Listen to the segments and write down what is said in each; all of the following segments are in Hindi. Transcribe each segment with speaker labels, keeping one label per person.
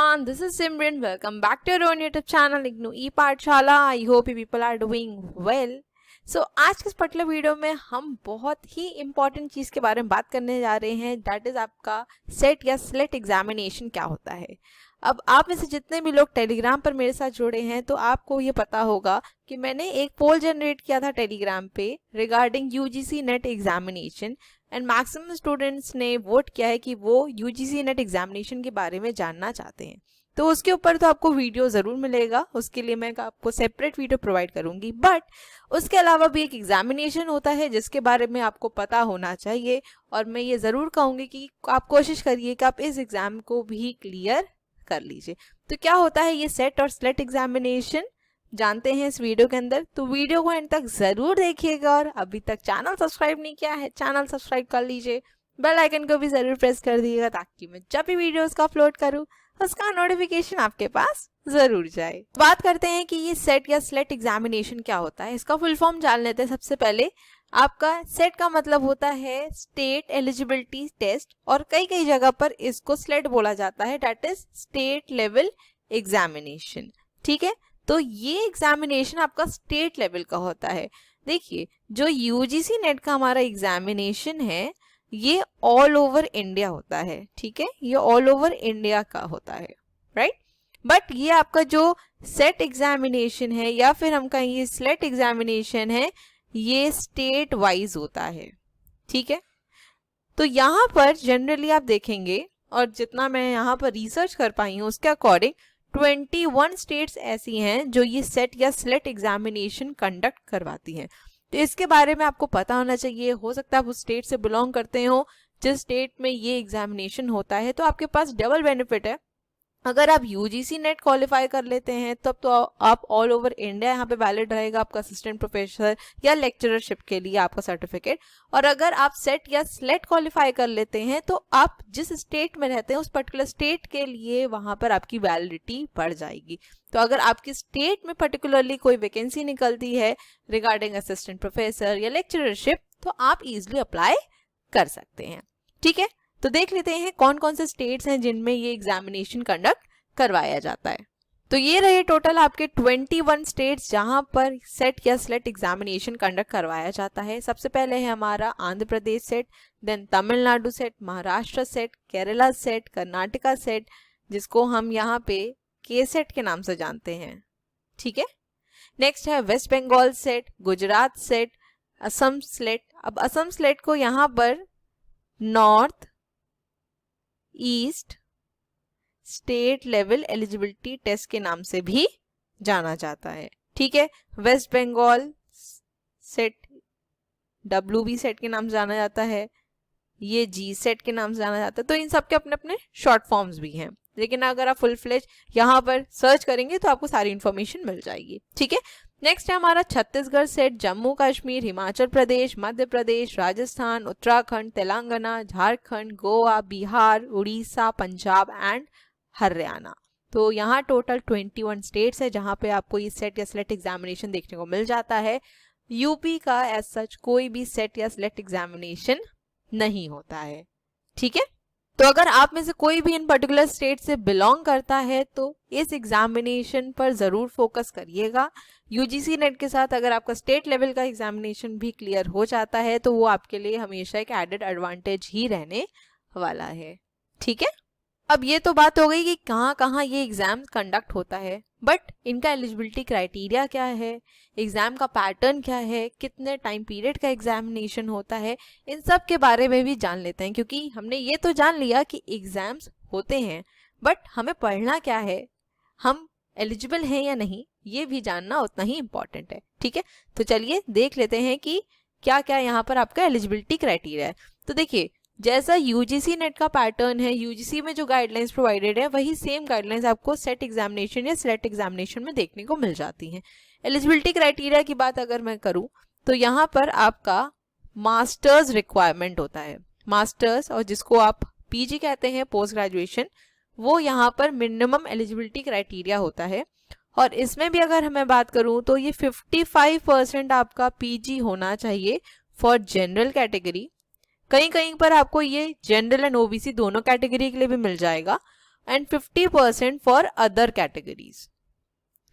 Speaker 1: everyone, this is Simran. Welcome back to your own YouTube channel IGNOU E-पाठशाला. I hope you people are doing well. So आज के इस पर्टिकुलर वीडियो में हम बहुत ही इम्पॉर्टेंट चीज़ के बारे में बात करने जा रहे हैं, दैट इज़ आपका सेट या स्लेट एग्जामिनेशन क्या होता है। अब आप में से जितने भी लोग टेलीग्राम पर मेरे साथ जुड़े हैं तो आपको ये पता होगा कि मैंने एक पोल जनरेट किया था टेलीग्राम पे regarding UGC net examination and maximum students ने वोट किया है कि वो यूजीसी नेट एग्जामिनेशन के बारे में जानना चाहते हैं। तो उसके ऊपर तो आपको वीडियो ज़रूर मिलेगा, उसके लिए मैं आपको सेपरेट वीडियो प्रोवाइड करूंगी। बट उसके अलावा भी एक एग्जामिनेशन होता है जिसके बारे में आपको पता होना चाहिए, और मैं ये ज़रूर कहूँगी कि आप कोशिश करिए कि आप इस एग्ज़ाम को भी क्लियर कर लीजिए। तो क्या होता है ये सेट और स्लेट एग्जामिनेशन, जानते हैं इस वीडियो के अंदर। तो वीडियो को एंड तक जरूर देखिएगा, और अभी तक चैनल सब्सक्राइब नहीं किया है चैनल सब्सक्राइब कर लीजिए, बेल आइकन को भी जरूर प्रेस कर दीजिएगा ताकि मैं जब भी वीडियोस का अपलोड करूं उसका नोटिफिकेशन आपके पास जरूर जाए। बात करते हैं कि ये सेट या स्लेट एग्जामिनेशन क्या होता है, इसका फुल फॉर्म जान लेते हैं। सबसे पहले आपका सेट का मतलब होता है स्टेट एलिजिबिलिटी टेस्ट, और कई कई जगह पर इसको स्लेट बोला जाता है, that is state level examination. ठीक है, तो ये एग्जामिनेशन आपका स्टेट लेवल का होता है। देखिए, जो यूजीसी नेट का हमारा एग्जामिनेशन है ये ऑल ओवर इंडिया होता है। ठीक है, ये ऑल ओवर इंडिया का होता है, राइट। बट ये आपका जो सेट एग्जामिनेशन है या फिर हम कहें ये स्लेट एग्जामिनेशन है, ये स्टेट वाइज होता है। ठीक है, तो यहाँ पर जनरली आप देखेंगे, और जितना मैं यहाँ पर रिसर्च कर पाई हूँ उसके अकॉर्डिंग 21 स्टेट्स ऐसी हैं जो ये सेट या स्लेट एग्जामिनेशन कंडक्ट करवाती हैं। तो इसके बारे में आपको पता होना चाहिए। हो सकता है आप उस स्टेट से बिलोंग करते हो जिस स्टेट में ये एग्जामिनेशन होता है, तो आपके पास डबल बेनिफिट है। अगर आप यूजीसी नेट क्वालिफाई कर लेते हैं तब तो आप ऑल ओवर इंडिया यहाँ पे वैलिड रहेगा आपका असिस्टेंट प्रोफेसर या लेक्चररशिप के लिए आपका सर्टिफिकेट। और अगर आप सेट या स्लेट क्वालिफाई कर लेते हैं तो आप जिस स्टेट में रहते हैं उस पर्टिकुलर स्टेट के लिए वहां पर आपकी वैलिडिटी बढ़ जाएगी। तो अगर आपकी स्टेट में पर्टिकुलरली कोई वैकेंसी निकलती है रिगार्डिंग असिस्टेंट प्रोफेसर या लेक्चररशिप तो आप इजिली अप्लाई कर सकते हैं। ठीक है, तो देख लेते हैं कौन कौन से स्टेट्स हैं जिनमें ये एग्जामिनेशन कंडक्ट करवाया जाता है। तो ये रहे टोटल आपके 21 स्टेट्स जहां पर सेट या स्लेट एग्जामिनेशन कंडक्ट करवाया जाता है। सबसे पहले है हमारा Andhra Pradesh set, then Tamil Nadu set, Maharashtra set, Kerala set, Karnataka set, जिसको हम यहाँ पे के सेट के नाम से जानते हैं। ठीक है, नेक्स्ट है West Bengal SET, Gujarat SET, Assam SLET. अब असम स्लेट को यहाँ पर North East state level eligibility test के नाम से भी जाना जाता है। ठीक है, West Bengal SET WB SET के नाम से जाना जाता है, ये G सेट के नाम से जाना जाता है। तो इन सब के अपने अपने शॉर्ट फॉर्म्स भी हैं, लेकिन अगर आप फुल फ्लेज यहाँ पर सर्च करेंगे तो आपको सारी इंफॉर्मेशन मिल जाएगी। ठीक है, नेक्स्ट है हमारा छत्तीसगढ़ सेट, जम्मू कश्मीर, हिमाचल प्रदेश, मध्य प्रदेश, राजस्थान, उत्तराखंड, तेलंगाना, झारखंड, गोवा, बिहार, उड़ीसा, पंजाब एंड हरियाणा। तो यहाँ टोटल 21 स्टेट्स है जहाँ पे आपको ये सेट या स्लेट एग्जामिनेशन देखने को मिल जाता है। यूपी का एज सच कोई भी सेट या स्लेट एग्जामिनेशन नहीं होता है। ठीक है, तो अगर आप में से कोई भी इन पर्टिकुलर स्टेट से बिलोंग करता है तो इस एग्जामिनेशन पर ज़रूर फोकस करिएगा। यूजीसी नेट के साथ अगर आपका स्टेट लेवल का एग्जामिनेशन भी क्लियर हो जाता है तो वो आपके लिए हमेशा एक एडेड एडवांटेज ही रहने वाला है। ठीक है, अब ये तो बात हो गई कि कहाँ कहाँ ये एग्जाम कंडक्ट होता है, बट इनका एलिजिबिलिटी क्राइटेरिया क्या है, एग्जाम का पैटर्न क्या है, कितने टाइम पीरियड का एग्जामिनेशन होता है, इन सब के बारे में भी जान लेते हैं। क्योंकि हमने ये तो जान लिया कि एग्जाम्स होते हैं, बट हमें पढ़ना क्या है, हम एलिजिबल हैं या नहीं, ये भी जानना उतना ही इम्पोर्टेंट है। ठीक है, तो चलिए देख लेते हैं कि क्या क्या यहाँ पर आपका एलिजिबिलिटी क्राइटेरिया है। तो देखिए, जैसा यूजीसी नेट का पैटर्न है, यूजीसी में जो गाइडलाइंस प्रोवाइडेड है वही सेम गाइडलाइंस आपको सेट एग्जामिनेशन या स्लेट एग्जामिनेशन में देखने को मिल जाती हैं। एलिजिबिलिटी क्राइटेरिया की बात अगर मैं करूं तो यहाँ पर आपका मास्टर्स रिक्वायरमेंट होता है, मास्टर्स, और जिसको आप पीजी कहते हैं पोस्ट ग्रेजुएशन, वो यहाँ पर मिनिमम एलिजिबिलिटी क्राइटेरिया होता है। और इसमें भी अगर मैं बात करूं तो ये 55% आपका पीजी होना चाहिए फॉर जनरल कैटेगरी। कहीं कहीं पर आपको ये जनरल एंड ओबीसी दोनों कैटेगरी के लिए भी मिल जाएगा, एंड 50% फॉर अदर कैटेगरीज।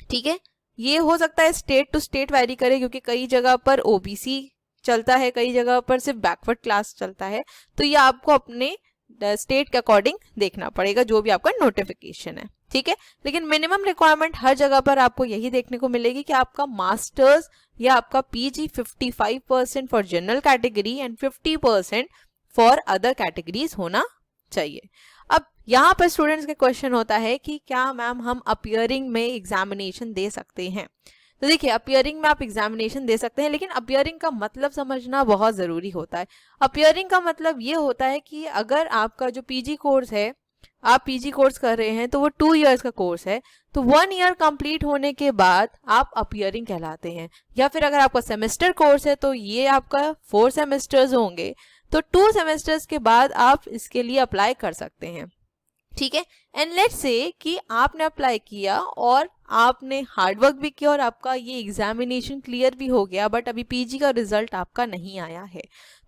Speaker 1: ठीक है, ये हो सकता है स्टेट टू स्टेट वैरी करे, क्योंकि कई जगह पर ओबीसी चलता है, कई जगह पर सिर्फ बैकवर्ड क्लास चलता है, तो ये आपको अपने स्टेट के अकॉर्डिंग देखना पड़ेगा जो भी आपका नोटिफिकेशन है। ठीक है, लेकिन मिनिमम रिक्वायरमेंट हर जगह पर आपको यही देखने को मिलेगी कि आपका मास्टर्स या आपका PG 55% for general category and 50% for other categories होना चाहिए। अब यहाँ पर स्टूडेंट्स के क्वेश्चन होता है कि क्या मैम हम अपीयरिंग में एग्जामिनेशन दे सकते हैं? तो देखिए, अपीयरिंग में आप एग्जामिनेशन दे सकते हैं, लेकिन अपीयरिंग का मतलब समझना बहुत ज़रूरी होता है। अपीयरिंग का मतलब ये होता है कि अगर आपका जो पीजी कोर्स है, आप पीजी कोर्स कर रहे हैं तो वो 2 इयर्स का कोर्स है, तो 1 ईयर कंप्लीट होने के बाद आप अपीयरिंग कहलाते हैं। या फिर अगर आपका सेमेस्टर कोर्स है तो ये आपका 4 सेमेस्टर्स होंगे, तो 2 सेमेस्टर्स के बाद आप इसके लिए अप्लाई कर सकते हैं। ठीक है, एंड लेट्स से कि आपने अप्लाई किया और आपने हार्डवर्क भी किया और आपका ये एग्जामिनेशन क्लियर भी हो गया, बट अभी पीजी का रिजल्ट आपका नहीं आया है,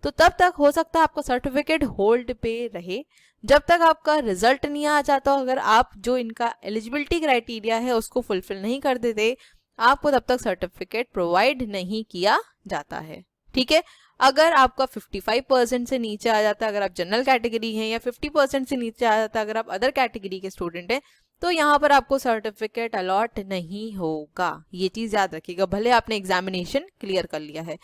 Speaker 1: तो तब तक हो सकता है आपका सर्टिफिकेट होल्ड पे रहे जब तक आपका रिजल्ट नहीं आ जाता। अगर आप जो इनका एलिजिबिलिटी क्राइटेरिया है उसको फुलफिल नहीं कर देते, आपको तब तक सर्टिफिकेट प्रोवाइड नहीं किया जाता है। ठीक है, अगर आपका 55% से नीचे आ जाता है अगर आप जनरल कैटेगरी हैं, या 50% से नीचे आ जाता है अगर आप अदर कैटेगरी के स्टूडेंट हैं, तो यहाँ पर आपको सर्टिफिकेट अलॉट नहीं होगा। ये चीज़ याद रखिएगा, भले आपने एग्जामिनेशन क्लियर कर लिया है।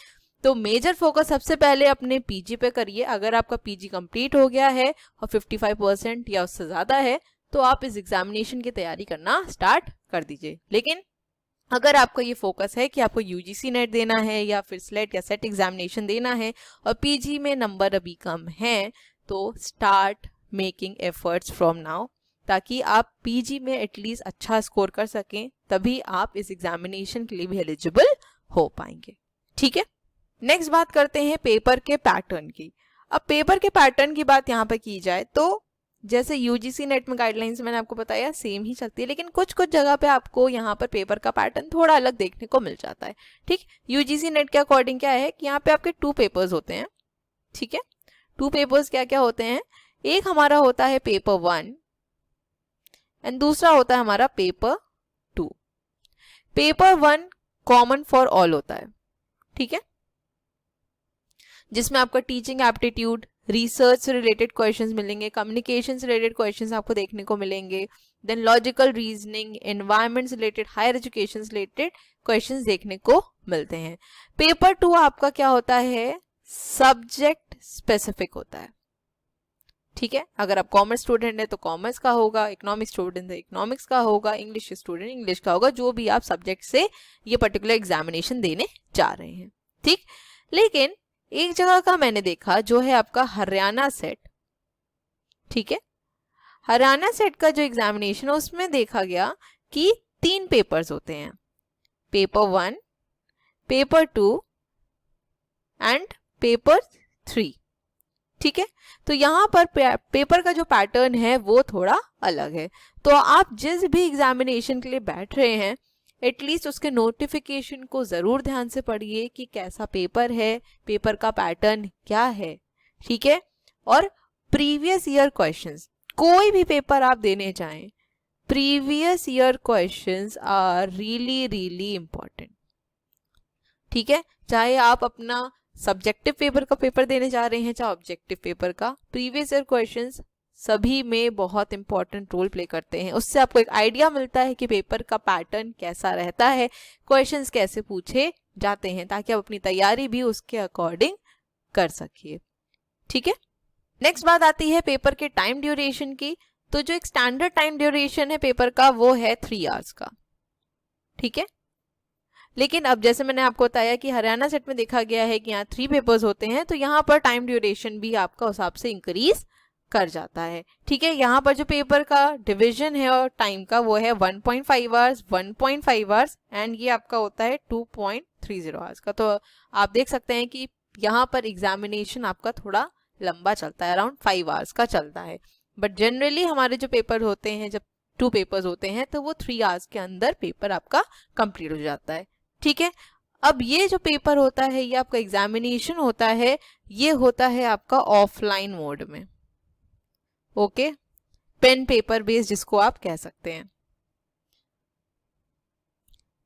Speaker 1: तो मेजर फोकस सबसे पहले अपने पीजी पे करिए। अगर आपका पीजी कंप्लीट हो गया है और 55% या उससे ज़्यादा है, तो आप इस एग्जामिनेशन की तैयारी करना स्टार्ट कर दीजिए। लेकिन अगर आपका ये फोकस है कि आपको यूजीसी नेट देना है या फिर स्लेट या सेट एग्जामिनेशन देना है और पीजी में नंबर अभी कम हैं, तो start making efforts from now, ताकि आप पीजी में एटलीस्ट अच्छा स्कोर कर सकें, तभी आप इस एग्जामिनेशन के लिए भी एलिजिबल हो पाएंगे। ठीक है, नेक्स्ट बात करते हैं पेपर के पैटर्न की। अब पेपर के पैटर्न की बात यहाँ पर की जाए तो जैसे यूजीसी नेट में गाइडलाइंस मैंने आपको बताया सेम ही चलती है, लेकिन कुछ कुछ जगह पे आपको यहाँ पर पेपर का पैटर्न थोड़ा अलग देखने को मिल जाता है। ठीक, यूजीसी नेट के अकॉर्डिंग क्या है कि यहाँ पे आपके 2 पेपर्स होते हैं। ठीक है, 2 पेपर्स क्या क्या होते हैं? एक हमारा होता है पेपर 1 एंड दूसरा होता है हमारा paper 2। Paper 1 common for all होता है। ठीक है, जिसमें आपका टीचिंग एप्टीट्यूड, रिसर्च से रिलेटेड क्वेश्चंस मिलेंगे, कम्युनिकेशन से रिलेटेड क्वेश्चंस आपको देखने को मिलेंगे, देन लॉजिकल रीजनिंग, एनवायरनमेंट से रिलेटेड, हायर एजुकेशन से रिलेटेड क्वेश्चंस देखने को मिलते हैं। पेपर 2 आपका क्या होता है? सब्जेक्ट स्पेसिफिक होता है। ठीक है, अगर आप कॉमर्स स्टूडेंट है तो कॉमर्स का होगा, इकोनॉमिक्स स्टूडेंट है इकोनॉमिक्स का होगा, इंग्लिश स्टूडेंट इंग्लिश का होगा, जो भी आप सब्जेक्ट से ये पर्टिकुलर एग्जामिनेशन देने जा रहे हैं। ठीक, लेकिन एक जगह का मैंने देखा जो है आपका हरियाणा सेट। ठीक है, हरियाणा सेट का जो एग्जामिनेशन है उसमें देखा गया कि 3 पेपर्स होते हैं, पेपर 1, पेपर 2 एंड पेपर 3। ठीक है, तो यहाँ पर पेपर का जो पैटर्न है वो थोड़ा अलग है। तो आप जिस भी एग्जामिनेशन के लिए बैठ रहे हैं, एटलीस्ट उसके नोटिफिकेशन को ज़रूर ध्यान से पढ़िए कि कैसा पेपर है, पेपर का पैटर्न क्या है। ठीक है, और प्रीवियस ईयर क्वेश्चंस, कोई भी पेपर आप देने जाएं, previous year questions are really really important. ठीक है, चाहे आप अपना सब्जेक्टिव पेपर का पेपर देने जा रहे हैं चाहे ऑब्जेक्टिव पेपर का, प्रीवियस ईयर क्वेश्चंस सभी में बहुत इंपॉर्टेंट रोल प्ले करते हैं। उससे आपको एक आइडिया मिलता है कि पेपर का पैटर्न कैसा रहता है, क्वेश्चंस कैसे पूछे जाते हैं, ताकि आप अपनी तैयारी भी उसके अकॉर्डिंग कर सकिए। ठीक है, नेक्स्ट बात आती है पेपर के टाइम ड्यूरेशन की। तो जो एक स्टैंडर्ड टाइम ड्यूरेशन है पेपर का वो है 3 आवर्स का। ठीक है, लेकिन अब जैसे मैंने आपको बताया कि हरियाणा सेट में देखा गया है कि यहाँ 3 पेपर्स होते हैं, तो यहाँ पर टाइम ड्यूरेशन भी आपका उस हिसाब से इंक्रीज कर जाता है। ठीक है, यहाँ पर जो पेपर का डिवीजन है और टाइम का वो है 1.5 आवर्स, 1.5 आवर्स एंड ये आपका होता है 2.30 आवर्स का। तो आप देख सकते हैं कि यहाँ पर एग्जामिनेशन आपका थोड़ा लंबा चलता है, अराउंड 5 आवर्स का चलता है। बट जनरली हमारे जो पेपर होते हैं, जब 2 पेपर्स होते हैं तो वो 3 आवर्स के अंदर पेपर आपका कंप्लीट हो जाता है। ठीक है, अब ये जो पेपर होता है, ये आपका एग्जामिनेशन होता है, ये होता है आपका ऑफलाइन मोड में। ओके, पेन पेपर बेस्ड जिसको आप कह सकते हैं।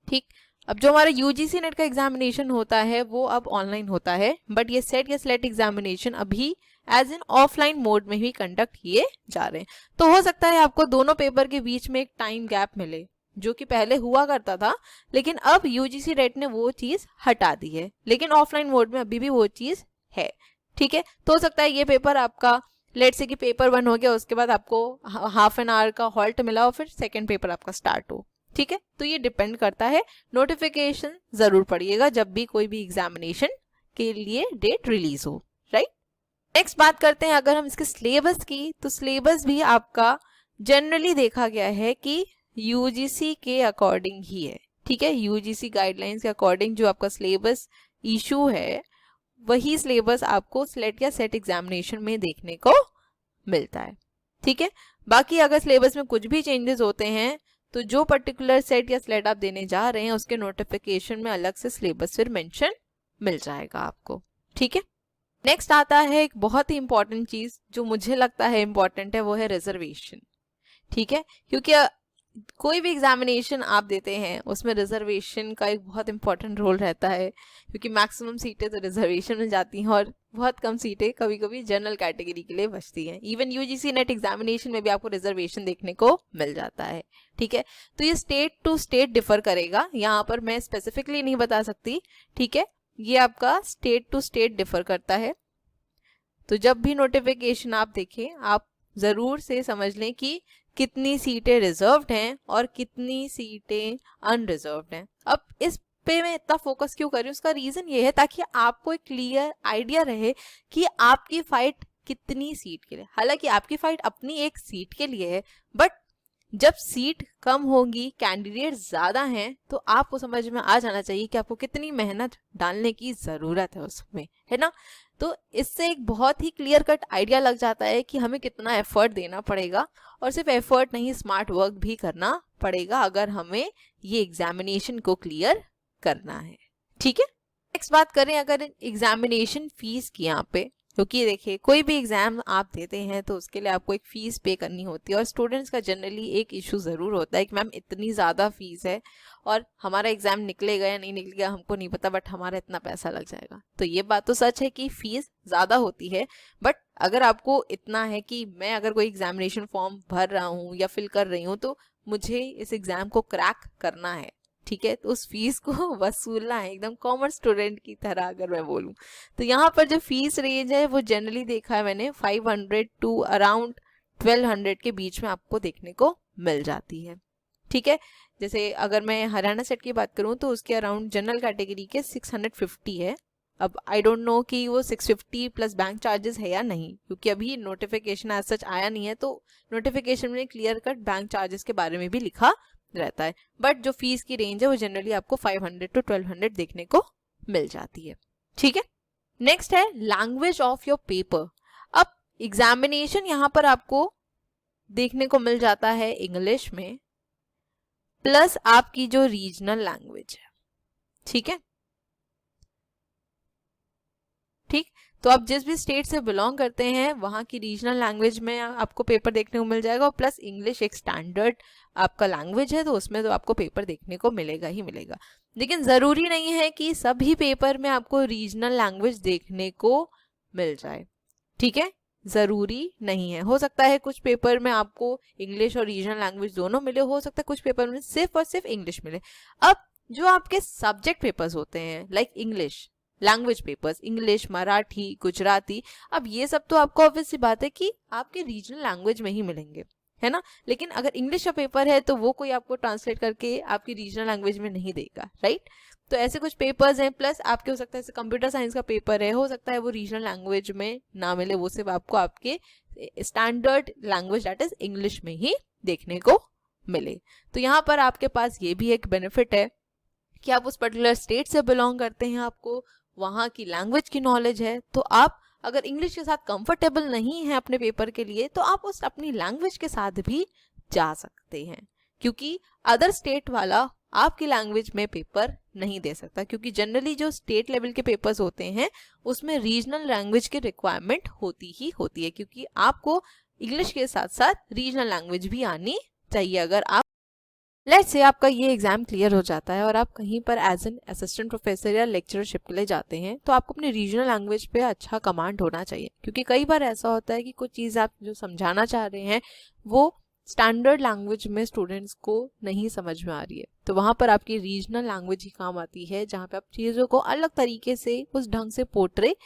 Speaker 1: ठीक, अब जो हमारा यूजीसी नेट का एग्जामिनेशन होता है वो अब ऑनलाइन होता है, बट ये सेट या स्लेट एग्जामिनेशन अभी एज इन ऑफलाइन मोड में ही कंडक्ट किए जा रहे हैं। तो हो सकता है आपको दोनों पेपर के बीच में एक टाइम गैप मिले, जो कि पहले हुआ करता था, लेकिन अब यूजीसी नेट ने वो चीज हटा दी है, लेकिन ऑफलाइन मोड में अभी भी वो चीज है। ठीक है, तो हो सकता है ये पेपर आपका लेट से कि पेपर 1 हो गया, उसके बाद आपको हाफ एन आवर का हॉल्ट मिला और फिर सेकेंड पेपर आपका स्टार्ट हो। ठीक है, तो ये डिपेंड करता है। नोटिफिकेशन जरूर पढ़िएगा जब भी कोई भी एग्जामिनेशन के लिए डेट रिलीज हो, राइट। नेक्स्ट बात करते हैं अगर हम इसके सिलेबस की, तो सिलेबस भी आपका जनरली देखा गया है कि यूजीसी के अकॉर्डिंग ही है। ठीक है, यूजीसी गाइडलाइंस के अकॉर्डिंग जो आपका सिलेबस इशू है वही सिलेबस आपको स्लेट या सेट एग्जामिनेशन में देखने को मिलता है। ठीक है, बाकी अगर सिलेबस में कुछ भी चेंजेस होते हैं तो जो पर्टिकुलर सेट या स्लेट आप देने जा रहे हैं उसके नोटिफिकेशन में अलग से सिलेबस फिर मेंशन मिल जाएगा आपको। ठीक है, नेक्स्ट आता है एक बहुत ही इंपॉर्टेंट चीज जो मुझे लगता है इंपॉर्टेंट है, वो है रिजर्वेशन। ठीक है, क्योंकि कोई भी एग्जामिनेशन आप देते हैं उसमें रिजर्वेशन का एक बहुत इंपॉर्टेंट रोल रहता है, क्योंकि मैक्सिमम सीटें तो रिजर्वेशन में जाती हैं और बहुत कम सीटें कभी कभी जनरल कैटेगरी के लिए बचती हैं। इवन यूजीसी नेट एग्जामिनेशन में भी आपको रिजर्वेशन देखने को मिल जाता है। ठीक है, तो ये स्टेट टू स्टेट डिफर करेगा, यहाँ पर मैं स्पेसिफिकली नहीं बता सकती। ठीक है, ये आपका स्टेट टू स्टेट डिफर करता है। तो जब भी नोटिफिकेशन आप देखें, आप जरूर से समझ लें कि कितनी सीटें रिजर्व्ड हैं और कितनी सीटें अनरिजर्व्ड हैं। अब इस पे मैं इतना फोकस क्यों कर रही हूँ, उसका रीजन ये है ताकि आपको एक क्लियर आइडिया रहे कि आपकी फाइट कितनी सीट के लिए। हालांकि आपकी फाइट अपनी एक सीट के लिए है, बट जब सीट कम होगी, कैंडिडेट ज्यादा हैं, तो आपको समझ में आ जाना चाहिए कि आपको कितनी मेहनत डालने की जरूरत है उसमें, है ना। तो इससे एक बहुत ही क्लियर कट आइडिया लग जाता है कि हमें कितना एफर्ट देना पड़ेगा, और सिर्फ एफर्ट नहीं, स्मार्ट वर्क भी करना पड़ेगा अगर हमें ये एग्जामिनेशन को क्लियर करना है। ठीक है, नेक्स्ट बात करें अगर एग्जामिनेशन फीस की यहाँ पे, क्योंकि देखिए कोई भी एग्जाम आप देते हैं तो उसके लिए आपको एक फीस पे करनी होती है, और स्टूडेंट्स का जनरली एक इशू जरूर होता है कि मैम इतनी ज़्यादा फीस है और हमारा एग्जाम निकलेगा या नहीं निकलेगा हमको नहीं पता, बट हमारा इतना पैसा लग जाएगा। तो ये बात तो सच है कि फीस ज़्यादा होती है, बट अगर आपको इतना है कि मैं अगर कोई एग्जामिनेशन फॉर्म भर रहा हूँ या फिल कर रही हूँ तो मुझे इस एग्जाम को क्रैक करना है, ठीक है, तो उस फीस को वसूलना है, एकदम कॉमर्स स्टूडेंट की तरह अगर मैं बोलूं तो यहाँ पर जो फीस रेंज है वो जनरली देखा है मैंने 500 टू अराउंड 1200 के बीच में आपको देखने को मिल जाती है। ठीक है, जैसे अगर मैं हरियाणा सेट की बात करूं तो उसके अराउंड जनरल कैटेगरी के 650 है। अब आई डोंट नो कि वो 650 प्लस बैंक चार्जेस है या नहीं, क्योंकि अभी नोटिफिकेशन एज सच आया नहीं है, तो नोटिफिकेशन में क्लियर कट बैंक चार्जेस के बारे में भी लिखा रहता है, बट जो फीस की रेंज है वो जनरली आपको 500 टू 1200 देखने को मिल जाती है। ठीक है, नेक्स्ट है लैंग्वेज ऑफ योर पेपर। अब एग्जामिनेशन यहाँ पर आपको देखने को मिल जाता है इंग्लिश में, प्लस आपकी जो रीजनल लैंग्वेज है। ठीक है, ठीक, तो आप जिस भी स्टेट से बिलोंग करते हैं वहाँ की रीजनल लैंग्वेज में आपको पेपर देखने को मिल जाएगा, और प्लस इंग्लिश एक स्टैंडर्ड आपका लैंग्वेज है तो उसमें तो आपको पेपर देखने को मिलेगा ही मिलेगा। लेकिन ज़रूरी नहीं है कि सभी पेपर में आपको रीजनल लैंग्वेज देखने को मिल जाए। ठीक है, ज़रूरी नहीं है, हो सकता है कुछ पेपर में आपको इंग्लिश और रीजनल लैंग्वेज दोनों मिले, हो सकता है कुछ पेपर में सिर्फ और सिर्फ इंग्लिश मिले। अब जो आपके सब्जेक्ट पेपर्स होते हैं like English language papers, English, Marathi, Gujarati, अब ये सब तो आपको ऑब्वियस सी बात है कि आपके रीजनल लैंग्वेज में ही मिलेंगे, है ना। लेकिन अगर इंग्लिश का पेपर है तो वो कोई आपको ट्रांसलेट करके आपकी रीजनल लैंग्वेज में नहीं देगा, राइट। तो ऐसे कुछ पेपर्स हैं, प्लस आपके हो सकता है जैसे कंप्यूटर साइंस का पेपर है, हो सकता है वो रीजनल लैंग्वेज में ना मिले, वो सिर्फ आपको आपके standard language that is English में ही देखने को मिले। तो यहाँ पर आपके पास ये भी एक बेनिफिट है कि आप उस पर्टिकुलर स्टेट से बिलोंग करते हैं, आपको वहाँ की लैंग्वेज की नॉलेज है, तो आप अगर इंग्लिश के साथ कंफर्टेबल नहीं है अपने पेपर के लिए तो आप उस अपनी लैंग्वेज के साथ भी जा सकते हैं, क्योंकि अदर स्टेट वाला आपकी लैंग्वेज में पेपर नहीं दे सकता, क्योंकि जनरली जो स्टेट लेवल के पेपर्स होते हैं उसमें रीजनल लैंग्वेज की रिक्वायरमेंट होती ही होती है, क्योंकि आपको इंग्लिश के साथ साथ रीजनल लैंग्वेज भी आनी चाहिए। अगर आप लेट्स से आपका ये एग्जाम क्लियर हो जाता है और आप कहीं पर एज एन असिस्टेंट प्रोफेसर या लेक्चरशिप के लिए जाते हैं, तो आपको अपनी रीजनल लैंग्वेज पे अच्छा कमांड होना चाहिए, क्योंकि कई बार ऐसा होता है कि कुछ चीज़ आप जो समझाना चाह रहे हैं वो स्टैंडर्ड लैंग्वेज में स्टूडेंट्स को नहीं समझ में आ रही है, तो वहाँ पर आपकी रीजनल लैंग्वेज ही काम आती है, जहाँ पे आप चीज़ों को अलग तरीके से उस ढंग से पोर्ट्रे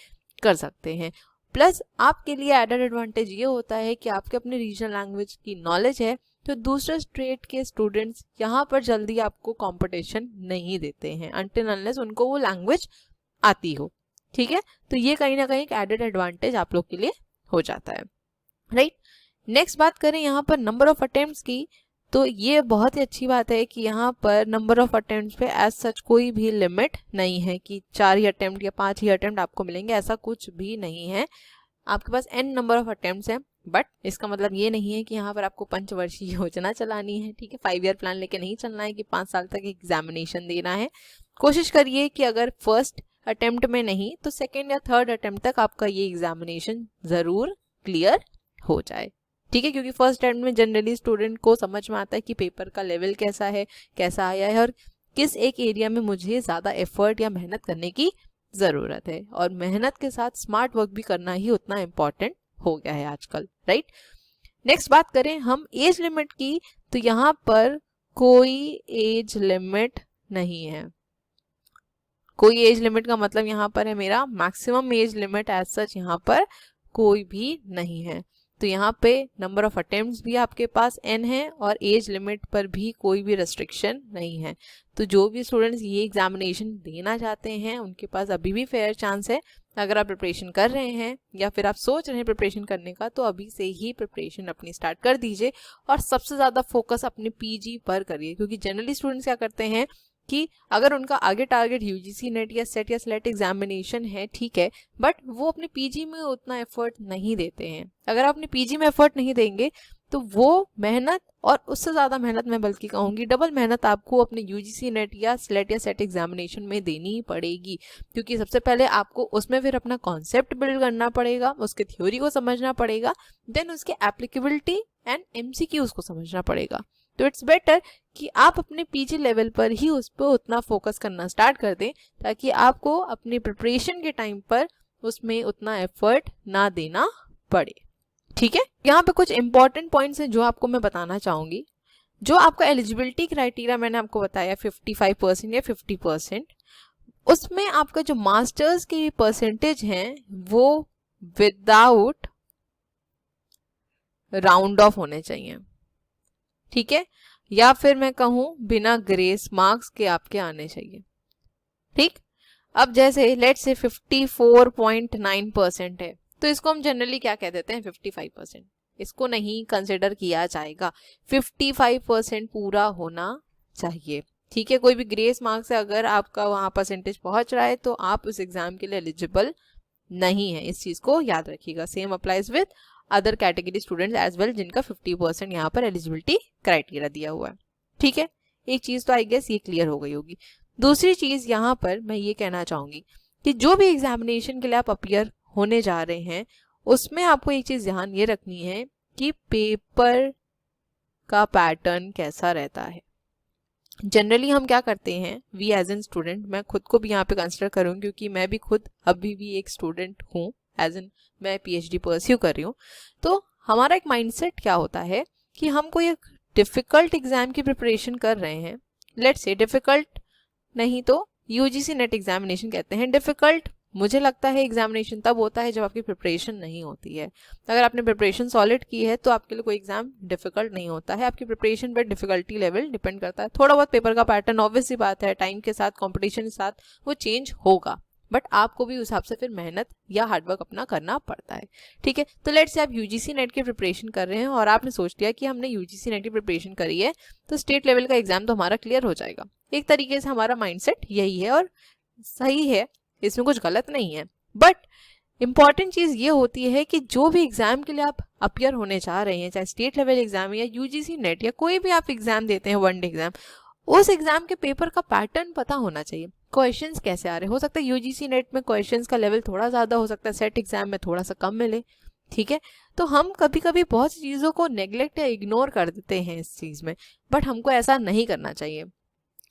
Speaker 1: कर सकते हैं। प्लस आपके लिए एडेड एडवांटेज ये होता है कि आपके अपने रीजनल लैंग्वेज की नॉलेज है, तो दूसरे स्टेट के स्टूडेंट्स यहाँ पर जल्दी आपको कंपटीशन नहीं देते हैं अनटिल अनलेस उनको वो लैंग्वेज आती हो। ठीक है, तो ये कहीं ना कहीं एक एडेड एडवांटेज आप लोग के लिए हो जाता है, राइट। नेक्स्ट बात करें यहाँ पर नंबर ऑफ अटेम्प्ट्स की, तो ये बहुत ही अच्छी बात है कि यहाँ पर नंबर ऑफ अटेम्प्ट्स पे एज सच कोई भी लिमिट नहीं है कि 4 ही अटेम्प्ट या 5 ही अटेम्प्ट आपको मिलेंगे, ऐसा कुछ भी नहीं है। आपके पास n नंबर ऑफ अटेम्प्ट्स हैं, बट इसका मतलब ये नहीं है कि यहाँ पर आपको पंचवर्षीय योजना चलानी है। ठीक है, 5 ईयर प्लान लेके नहीं चलना है कि 5 साल तक एग्जामिनेशन देना है। कोशिश करिए कि अगर फर्स्ट अटेम्प्ट में नहीं तो सेकेंड या थर्ड अटेम्प्ट तक आपका ये एग्जामिनेशन ज़रूर क्लियर हो जाए। ठीक है, क्योंकि फर्स्ट अटेम्प्ट में जनरली स्टूडेंट को समझ में आता है कि पेपर का लेवल कैसा है, कैसा आया है और किस एक एरिया में मुझे ज़्यादा एफर्ट या मेहनत करने की ज़रूरत है, और मेहनत के साथ स्मार्ट वर्क भी करना ही उतना इम्पॉर्टेंट हो गया है आजकल, राइट। नेक्स्ट बात करें हम एज लिमिट की, तो यहाँ पर कोई एज लिमिट नहीं है। कोई एज लिमिट का मतलब यहाँ पर है मेरा maximum age limit as such यहाँ पर कोई भी नहीं है। तो यहाँ पे नंबर ऑफ अटेम्प्ट्स भी आपके पास n है और एज लिमिट पर भी कोई भी रेस्ट्रिक्शन नहीं है। तो जो भी स्टूडेंट्स ये एग्जामिनेशन देना चाहते हैं उनके पास अभी भी फेयर चांस है। अगर आप प्रिपरेशन कर रहे हैं या फिर आप सोच रहे हैं प्रिपरेशन करने का, तो अभी से ही प्रिपरेशन अपनी स्टार्ट कर दीजिए और सबसे ज़्यादा फोकस अपने पीजी पर करिए, क्योंकि जनरली स्टूडेंट्स क्या करते हैं कि अगर उनका आगे टारगेट यूजीसी नेट या सेट या स्लेट एग्जामिनेशन है, ठीक है, बट वो अपने पीजी में उतना एफर्ट नहीं देते हैं। अगर आप अपने पीजी में एफर्ट नहीं देंगे तो वो मेहनत और उससे ज़्यादा मेहनत, मैं बल्कि कहूँगी डबल मेहनत, आपको अपने यूजीसी नेट या स्लेट या सेट एग्जामिनेशन में देनी ही पड़ेगी। क्योंकि सबसे पहले आपको उसमें फिर अपना कॉन्सेप्ट बिल्ड करना पड़ेगा, उसके थ्योरी को समझना पड़ेगा, देन उसके एप्लीकेबिलिटी एंड एमसीक्यूज को समझना पड़ेगा। तो इट्स बेटर कि आप अपने पीजी लेवल पर ही उस पर उतना फोकस करना स्टार्ट कर दें, ताकि आपको अपनी प्रिपरेशन के टाइम पर उसमें उतना एफर्ट ना देना पड़े। ठीक है, यहाँ पे कुछ इंपॉर्टेंट पॉइंट्स हैं जो आपको मैं बताना चाहूँगी। जो आपका एलिजिबिलिटी क्राइटेरिया मैंने आपको बताया 55% या 50%, उसमें आपका जो मास्टर्स की परसेंटेज हैं वो विदाउट राउंड ऑफ होने चाहिए। ठीक है, या फिर मैं कहूँ बिना ग्रेस मार्क्स के आपके आने चाहिए। ठीक, अब जैसे लेट्स से 54.9% है, तो इसको हम जनरली क्या कह देते हैं 55%, इसको नहीं कंसिडर किया जाएगा। 55% पूरा होना चाहिए। ठीक है, कोई भी ग्रेस मार्क्स से अगर आपका वहाँ परसेंटेज पहुँच रहा है तो आप उस एग्जाम के लिए एलिजिबल नहीं है, इस चीज़ को याद रखिएगा। Same applies with other category students as well, जिनका 50% यहाँ पर एलिजिबिलिटी क्राइटेरिया दिया हुआ है। ठीक है, एक चीज़ तो आई गेस ये क्लियर हो गई होगी। दूसरी चीज़ यहाँ पर मैं ये कहना चाहूँगी कि जो भी एग्जामिनेशन के लिए आप अपीयर होने जा रहे हैं, उसमें आपको एक चीज़ ध्यान ये रखनी है कि पेपर का पैटर्न कैसा रहता है। जनरली हम क्या करते हैं, वी एज एन स्टूडेंट, मैं खुद को भी यहाँ पे कंसिडर करूँ क्योंकि मैं भी खुद अभी भी एक स्टूडेंट हूँ, एज एन मैं पीएचडी परस्यू कर रही हूँ। तो हमारा एक माइंडसेट क्या होता है कि हम कोई एक डिफ़िकल्ट एग्जाम की प्रिपरेशन कर रहे हैं, लेट्स से डिफ़िकल्ट नहीं तो यूजीसी नेट एग्जामिनेशन कहते हैं। डिफ़िकल्ट मुझे लगता है एग्जामिनेशन तब होता है जब आपकी प्रिपरेशन नहीं होती है। अगर आपने प्रिपरेशन सॉलिड की है तो आपके लिए कोई एग्जाम डिफिकल्ट नहीं होता है। आपकी प्रिपरेशन पर डिफिकल्टी लेवल डिपेंड करता है। थोड़ा बहुत पेपर का पैटर्न ऑब्वियस सी बात है, टाइम के साथ कंपटीशन के साथ वो चेंज होगा, बट आपको भी उस हिसाब से फिर मेहनत या हार्डवर्क अपना करना पड़ता है। ठीक है, तो लेट्स से आप यूजीसी नेट की प्रिपरेशन कर रहे हैं और आपने सोच लिया कि हमने यूजीसी नेट की प्रिपरेशन करी है तो स्टेट लेवल का एग्जाम तो हमारा क्लियर हो जाएगा। एक तरीके से हमारा माइंडसेट यही है और सही है, इसमें कुछ गलत नहीं है। बट इंपॉर्टेंट चीज़ ये होती है कि जो भी एग्जाम के लिए आप अपीयर होने जा रहे हैं, चाहे स्टेट लेवल एग्जाम या यूजीसी नेट या कोई भी आप एग्जाम देते हैं वन डे एग्जाम, उस एग्जाम के पेपर का पैटर्न पता होना चाहिए। क्वेश्चंस कैसे आ रहे, हो सकता है यूजीसी नेट में क्वेश्चंस का लेवल थोड़ा ज़्यादा हो सकता है, सेट एग्जाम में थोड़ा सा कम मिले। ठीक है। तो हम कभी कभी बहुत सी चीज़ों को नेग्लेक्ट या इग्नोर कर देते हैं इस चीज़ में, बट हमको ऐसा नहीं करना चाहिए।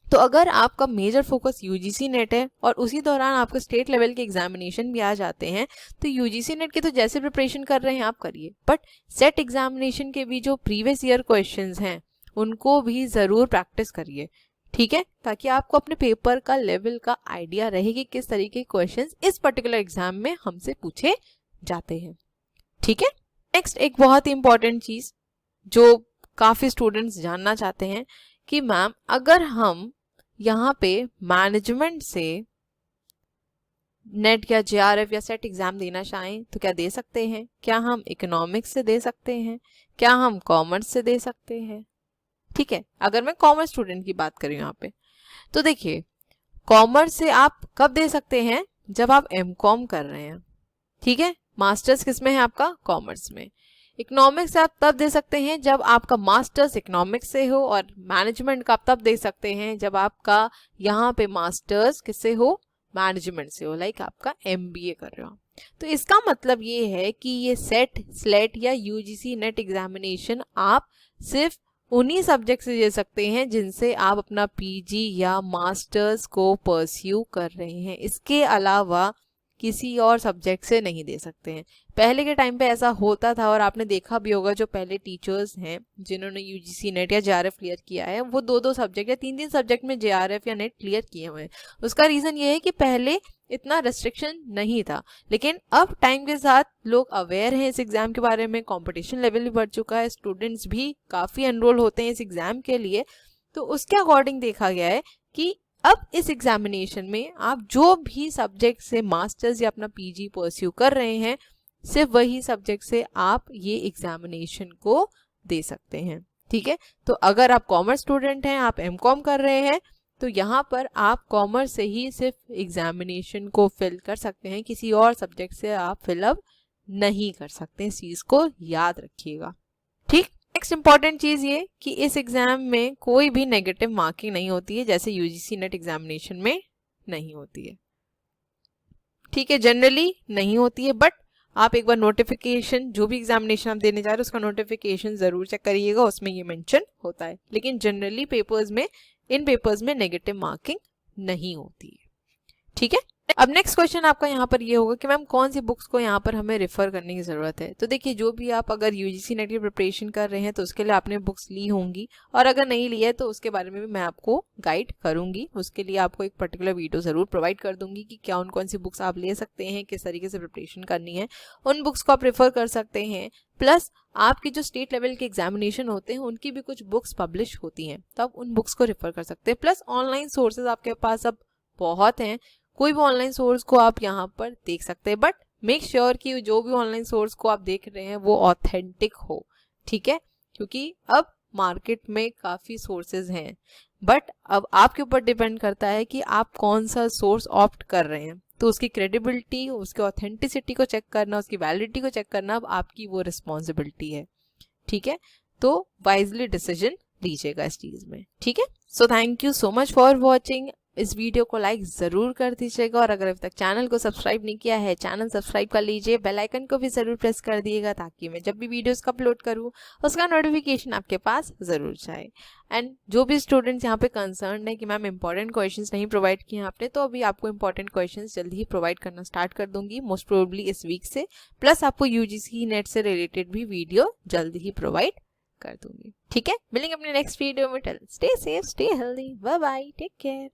Speaker 1: तो अगर आपका मेजर फोकस यूजीसी नेट है और उसी दौरान आपके स्टेट लेवल के एग्जामिनेशन भी आ जाते हैं, तो यूजीसी नेट के तो जैसे प्रिपरेशन कर रहे हैं आप करिए, बट सेट एग्जामिनेशन के भी जो प्रीवियस ईयर क्वेश्चंस हैं उनको भी ज़रूर प्रैक्टिस करिए, ठीक है, ताकि आपको अपने पेपर का लेवल का आइडिया रहे कि किस तरीके के क्वेश्चंस इस पर्टिकुलर एग्जाम में हमसे पूछे जाते हैं, ठीक है। नेक्स्ट एक बहुत ही इंपॉर्टेंट चीज़ जो काफ़ी स्टूडेंट्स जानना चाहते हैं कि मैम अगर हम यहाँ पे मैनेजमेंट से नेट या जेआरएफ या सेट एग्जाम देना चाहें तो क्या दे सकते हैं? क्या हम इकोनॉमिक्स से दे सकते हैं? क्या हम कॉमर्स से दे सकते हैं? ठीक है, अगर मैं कॉमर्स स्टूडेंट की बात करूँ यहाँ पे, तो देखिए कॉमर्स से आप कब दे सकते हैं? जब आप एमकॉम कर रहे हैं, ठीक है। मास्टर्स किस में है आपका? कॉमर्स में। इकोनॉमिक्स आप तब दे सकते हैं जब आपका मास्टर्स इकोनॉमिक्स से हो, और मैनेजमेंट का आप तब दे सकते हैं जब आपका यहाँ पे मास्टर्स किससे हो? मैनेजमेंट से हो, लाइक आपका एमबीए कर रहे हो। तो इसका मतलब ये है कि ये सेट, स्लेट या यूजीसी नेट एग्जामिनेशन आप सिर्फ उन्हीं सब्जेक्ट से दे सकते हैं जिनसे आप अपना पीजी या मास्टर्स को परस्यू कर रहे हैं। इसके अलावा किसी और सब्जेक्ट से नहीं दे सकते हैं। पहले के टाइम पे ऐसा होता था, और आपने देखा भी होगा जो पहले टीचर्स हैं जिन्होंने यूजीसी नेट या जेआरएफ क्लियर किया है, वो 2-2 सब्जेक्ट या 3-3 सब्जेक्ट में जेआरएफ या नेट क्लियर किए हुए हैं। उसका रीज़न ये है कि पहले इतना रेस्ट्रिक्शन नहीं था, लेकिन अब टाइम के साथ लोग अवेयर हैं इस एग्ज़ाम के बारे में, कंपटीशन लेवल भी बढ़ चुका है, स्टूडेंट्स भी काफ़ी एनरोल होते हैं इस एग्ज़ाम के लिए। तो उसके अकॉर्डिंग देखा गया है कि अब इस एग्जामिनेशन में आप जो भी सब्जेक्ट से मास्टर्स या अपना पीजी परस्यू कर रहे हैं, सिर्फ वही सब्जेक्ट से आप ये एग्जामिनेशन को दे सकते हैं, ठीक है। तो अगर आप कॉमर्स स्टूडेंट हैं, आप एमकॉम कर रहे हैं, तो यहाँ पर आप कॉमर्स से ही सिर्फ एग्जामिनेशन को फिल कर सकते हैं, किसी और सब्जेक्ट से आप फिलअप नहीं कर सकते। इस चीज़ को याद रखिएगा, ठीक। नेक्स्ट इंपॉर्टेंट चीज़ ये कि इस एग्ज़ाम में कोई भी नेगेटिव मार्किंग नहीं होती है, जैसे यूजीसी नेट एग्जामिनेशन में नहीं होती है, ठीक है। जनरली नहीं होती है, बट आप एक बार नोटिफिकेशन, जो भी एग्जामिनेशन आप देने जा रहे हैं उसका नोटिफिकेशन ज़रूर चेक करिएगा, उसमें ये मेंशन होता है। लेकिन जनरली पेपर्स में, इन पेपर्स में नेगेटिव मार्किंग नहीं होती है, ठीक है। अब नेक्स्ट क्वेश्चन आपका यहाँ पर ये होगा कि मैम कौन सी बुक्स को यहाँ पर हमें रेफर करने की ज़रूरत है। तो देखिए, जो भी आप अगर यूजीसी नेट की प्रिपरेशन कर रहे हैं तो उसके लिए आपने बुक्स ली होंगी, और अगर नहीं ली है तो उसके बारे में भी मैं आपको गाइड करूँगी। उसके लिए आपको एक पर्टिकुलर वीडियो ज़रूर प्रोवाइड कर दूँगी कि क्या कौन सी बुक्स आप ले सकते हैं, किस तरीके से प्रिपरेशन करनी है, उन बुक्स को आप रेफर कर सकते हैं। प्लस आपके जो स्टेट लेवल के एग्जामिनेशन होते हैं उनकी भी कुछ बुक्स पब्लिश होती हैं, तो आप उन बुक्स को रेफर कर सकते हैं। प्लस ऑनलाइन सोर्सेज आपके पास अब बहुत हैं, कोई भी ऑनलाइन सोर्स को आप यहाँ पर देख सकते हैं, बट मेक श्योर कि जो भी ऑनलाइन सोर्स को आप देख रहे हैं वो ऑथेंटिक हो, ठीक है। क्योंकि अब मार्केट में काफ़ी सोर्सेज हैं, बट अब आपके ऊपर डिपेंड करता है कि आप कौन सा सोर्स ऑप्ट कर रहे हैं। तो उसकी क्रेडिबिलिटी, उसकी ऑथेंटिसिटी को चेक करना, उसकी वैलिडिटी को चेक करना अब आपकी वो रिस्पॉन्सिबिलिटी है, ठीक है। तो वाइजली डिसीजन लीजिएगा इस चीज़ में, ठीक है। So thank you so much for watching. इस वीडियो को लाइक ज़रूर कर दीजिएगा, और अगर अभी तक चैनल को सब्सक्राइब नहीं किया है, चैनल सब्सक्राइब कर लीजिए, बेल आइकन को भी ज़रूर प्रेस कर दिएगा, ताकि मैं जब भी वीडियोस का अपलोड करूँ उसका नोटिफिकेशन आपके पास ज़रूर जाए। एंड जो भी स्टूडेंट्स यहाँ पे कंसर्न है कि मैम इंपॉर्टेंट क्वेश्चंस नहीं प्रोवाइड किए आपने, तो अभी आपको इंपॉर्टेंट क्वेश्चंस जल्दी ही प्रोवाइड करना स्टार्ट कर दूंगी, मोस्ट प्रोबेबली इस वीक से। प्लस आपको यूजीसी नेट से रिलेटेड भी वीडियो जल्दी ही प्रोवाइड कर दूंगी, ठीक है। मिलेंगे अपने नेक्स्ट वीडियो में। Till stay safe, stay healthy, bye bye, take care.